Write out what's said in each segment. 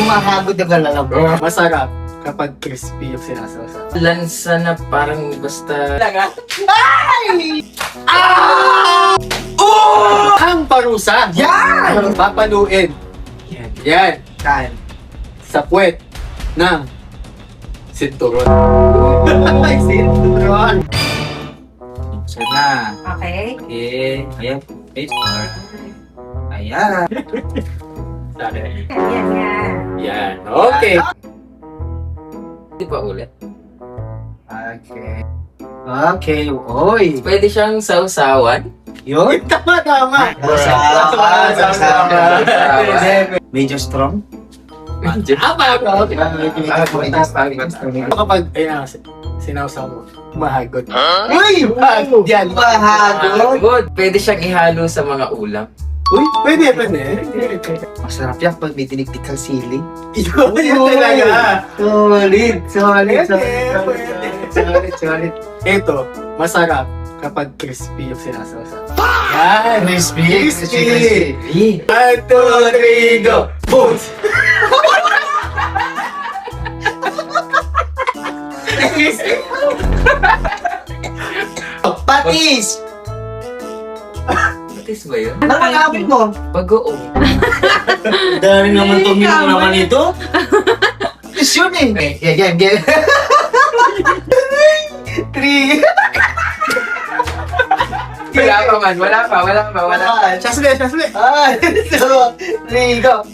humahagod ang lalabas. Masarap kapag crispy yung sinasawsa. Lansa na parang basta... Lang Ang parusa! Yan! Papaluin. Yan. Yan. Kan. Sa puwet ng sinturon. Ay, sinturon. So na. Okay. Okay. Ayan. Paper. Ayan. Sorry. Yan, yan. Yan. Okay. Di pa ulit. Okay. Okay, oy. Pwede siyang sausawan. Yun? Tama. Tama. Medyo strong. Tama. Medyo strong. Kapag, ayun na, sinawsaw mo, mahagod. Uy! Mahagod yan. Mahagod. Good. Pwede siyang ihalo sa mga ulam. Uy, pwede. Masarap yan pag may tiniktik kang sili. Yun talaga. Solid. Ito, masarap kapag crispy yung sinasawsa. Yan. Crispy. Eh. 1, 2, 3, go! Boom! Patis! Patis ba yun? Ano ang abot mo? Bagoong. Dahil naman tumingin naman ito. Patis yun eh. Game. 3. Wala pa. Chasle! Ah, 2, 3, go.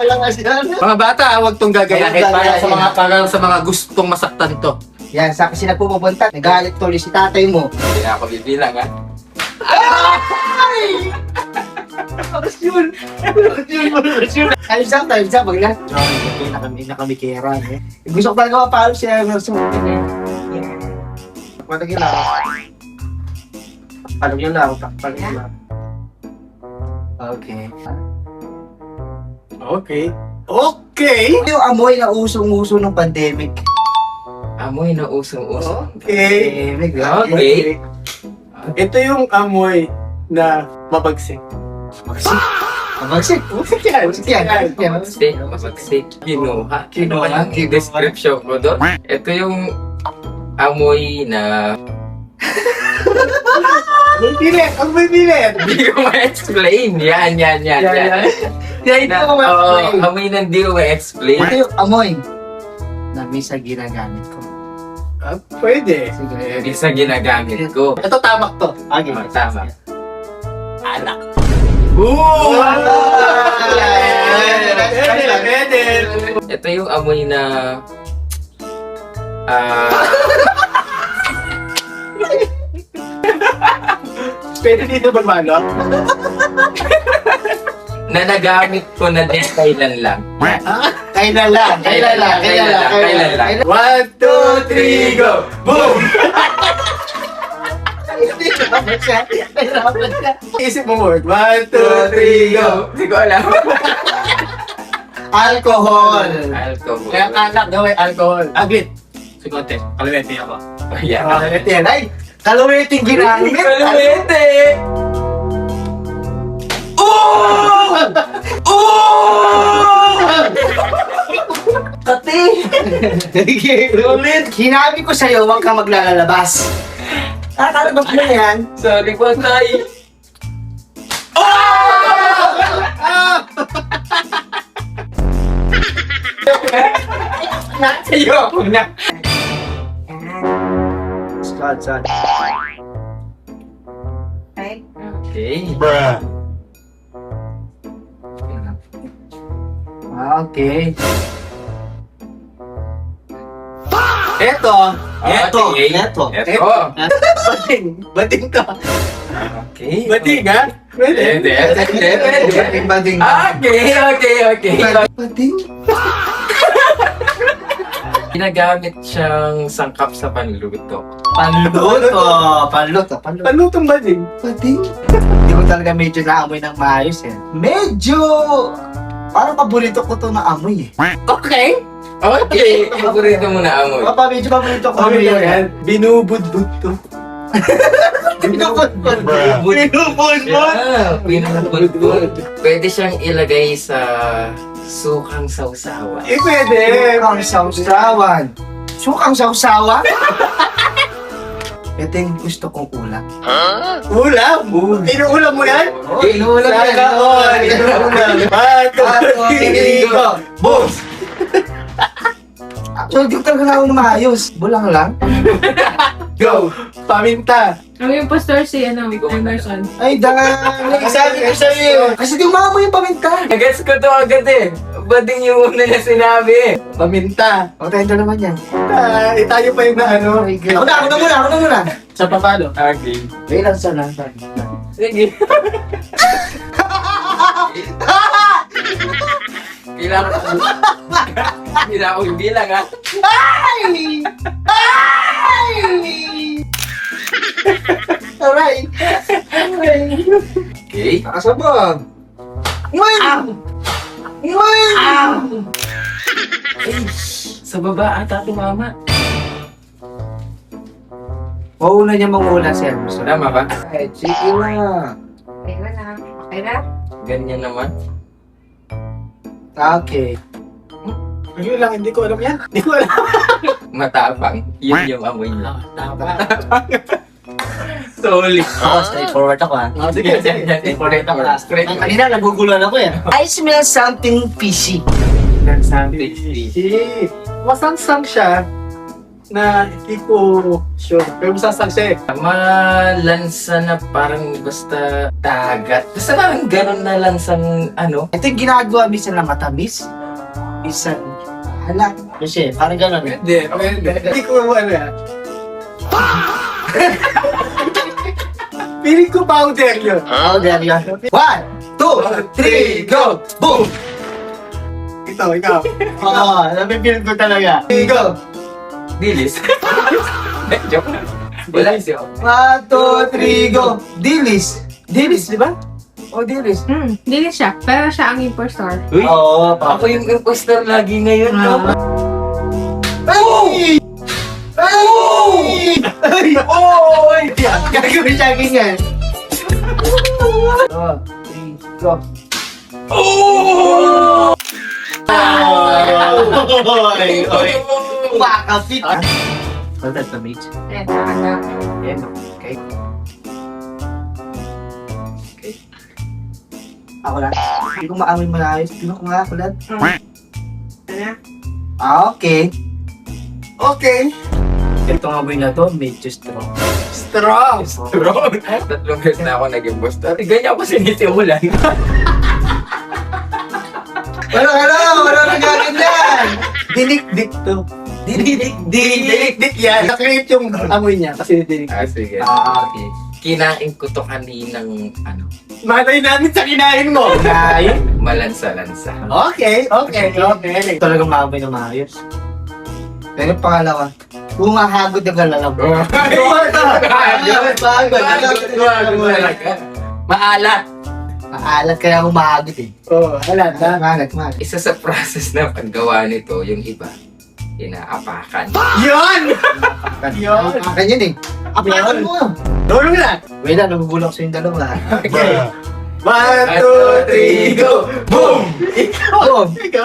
Walang asyan. Mga bata, huwag tong gagayahin para sa mga gustong masaktan to. Yan, sa kasi nagpupunta, nagalit tuloy si tatay mo. Hindi na ako bibilang ha. Time's up, wag na. Nakamikera eh. Gusto ko talaga mapalo siya. Palagyan lang. Palagyan lang. Okay. Okay! Yung amoy na usong-uso ng pandemic. Amoy na usong-usong. Okay! Pandemic, Okay. Ito yung amoy na mabagsik. Mabagsik. Mabagsik. Kinuha. Kinuha. Ang description ko doon. Ito yung amoy na... Ang bibilit! Hindi ko ma-explain. Yan. Kaya ito ko Oo, amoy na hindi ko ma-explain. Ito yung amoy na misa ginagamit ko. Pwede. Sige. Hindi sa ginagamit ko. Ito tamak to. Okay. Tama. Alak. Ooh! Pwede. Ito yung amoy na... Pwede dito magmano? na nagamit ko na din kailan lang. Kailan lang. 1, 2, 3, go! Boom! Isip mo word. 1, 2, 3, go! Hindi ko alam. Alcohol. Alcohol. Kaya anak daw ay alcohol. Aglit. Sigote. Kalawete ako. Ayan. Kalawete yan. Ay, kalawete yung ginamit. Kalawete! Kati! Ulit! Hinabi ko sa'yo, huwag kang maglalabas. Nakakalabas mo yan. Sorry po, tay. Ayoko na. Sad. Okay. Okay. Okay. Eto. Eto. Bating to. Okay. Bating ha? Pwede. Bading. Okay. Bading? Ginagamit siyang sangkap sa panluto. Panluto. Panlutong bading. Bading? Hindi ko talaga medyo naamoy ng maayos eh. Medyo! Parang paborito ko to na amoy eh. Okay. Okay. Paborito mo na amoy. Medyo paborito ko Ano amoy yan? yan. Binubudbud to. Pinupon-pon. Pinupon-pon. Pwede siyang ilagay sa sukang sausawan. Pwede. Sukang sausawan. Sukang sausawan? Ito yung gusto kong ulam. Ulam? Inuulam mo yan? Oh, inuulam yan. Sana all. Inuulam. Go. Boom! So, di ko talaga na maayos. Bulang lang. Go. Paminta. Ang impostor si Emerson. Ay, dami. Sabi ko sa'yo. Kasi di umamoy yung paminta. Nagets ko to agad eh. Ba't din yung una niya sinabi? Paminta. O, tayo naman yan. Tayo pa yung na ano. Ako na muna. Sa papalo. Okay. Wait lang sana. Sige. Kailangan ko. Kailangan ko yung bilang ha. Alright. Okay. Nakasabag. Ngayon! Sa baba ata tumama. Mauna niya manguna si Emerson. Tama ba? Ay, sige na. Okay na. Okay na? Ganyan naman. Okay. Ayun lang, hindi ko alam yan. Hindi ko alam. Matapang. Yun yung amoy niya. Tama. Solid. Ako, straightforward ako ha. Sige. Straight ako. Straight ako. Kanina, naguguluhan ako eh. I smell something fishy. Masangsang siya na hindi ko sure. Pero masangsang siya eh. Malansa na parang basta dagat. Basta parang ganun na lansang ano. Ito yung ginagawa minsan na matamis. Minsan, hala. Kasi, parang gano'n. Hindi. Hindi ko ano yan. Feeling ko powder yun. Oh, there you go. 1, 2, 3, go! Boom! Ikaw. Oo, napipilin ko talaga. Go! Dilis. Joke na. Wala siya. 1, 2, 3, go! Dilis! Dilis, di ba? Oh, dilis. Hindi siya. Pero siya ang impostor. Uy, Oo, ako yung imposter lagi ngayon, no? Ay! Ay! Ay! Oy! Gagawin siya ganyan. 2, 3, go! Oh! Oy! Oy! Makakapit! What's that, the mage? Ayan, nakaka. Yan, okay. Ako lang. Hindi ko maamoy malayos. Tingnan ko nga ako lang. Okay. Okay. Itong amoy na to, medyo strong. Strong. Strong. Tatlong beses na ako nag-imposter. Ganyan ako sinisimulan. Wala nagaganyan! Dinik-dik to. Dinik-dik. Dik yan. Nakreate yung amoy niya kasi dinig. Sige. Okay. Kinain ko to kaninang ano, Malay namin sa kinain mo. Nay. malansa-lansa. Okay. Talagang maamoy na maayos. Pero pangalawa, humahagod yung kalalab. Maalat. Maalat kaya humahagod eh. Oh, alam na. Maalat. Isa sa process na paggawa nito, yung iba, inaapakan. Yun! Yun. Apakan yun eh. Apakan mo. Tulong na. Wait lang, nabubulok sa yung dalawa. Okay. 1, 2, 3, go! Boom! Oh, Ikaw.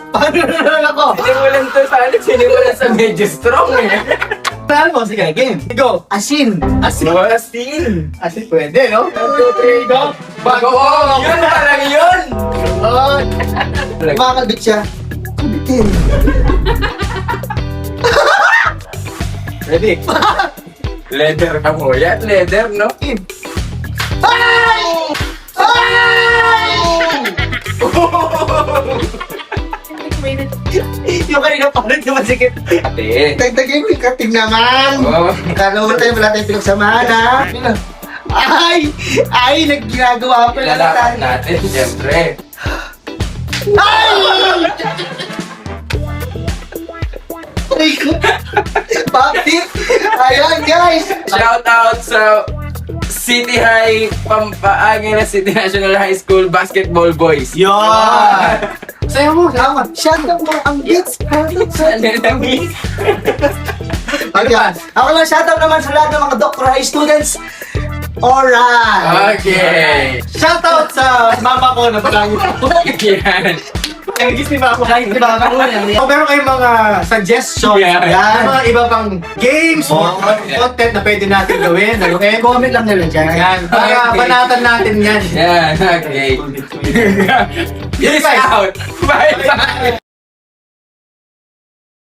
paano na ako? Sinimulan to sa ano, sinimulan sa medyo strong eh. Saan mo? Sige, game. Go! Asin. Asin. Asin. Asin pwede, no? 1, 2, 3, go! Bago! Yun parang yun! Makakagit siya. Kubitin. Ready? Leather na mo yan, leather, no? Ay! Ay! Yung kanina parang tumasikip. Ate. Tagtagin mo yung kating naman. Oh. Kala mo tayo, wala tayong pinagsamahan ha. Ay! Ay! Nagginagawa pa lang Lalakan natin, siyempre. Ay! Ay ko! Bakit? Ayan guys! Shout out sa City High Pampaangin City National High School Basketball Boys. Yun! Sayo mo. Tama! Shout out mo ang beats! Ano na, miss? Ano ba? Ako lang, shoutout naman sa lahat ng mga Dr. High students. Alright! Okay. Shoutout sa mama ko na palagi Yan. nagigis ni mama. Di ba? Kung meron kayong mga suggestions, Yeah. yan, mga iba pang games o content na pwede natin gawin, Comment lang nila dyan. yan, para Okay. banatan natin yan. Yan, okay. Peace out. Bye-bye.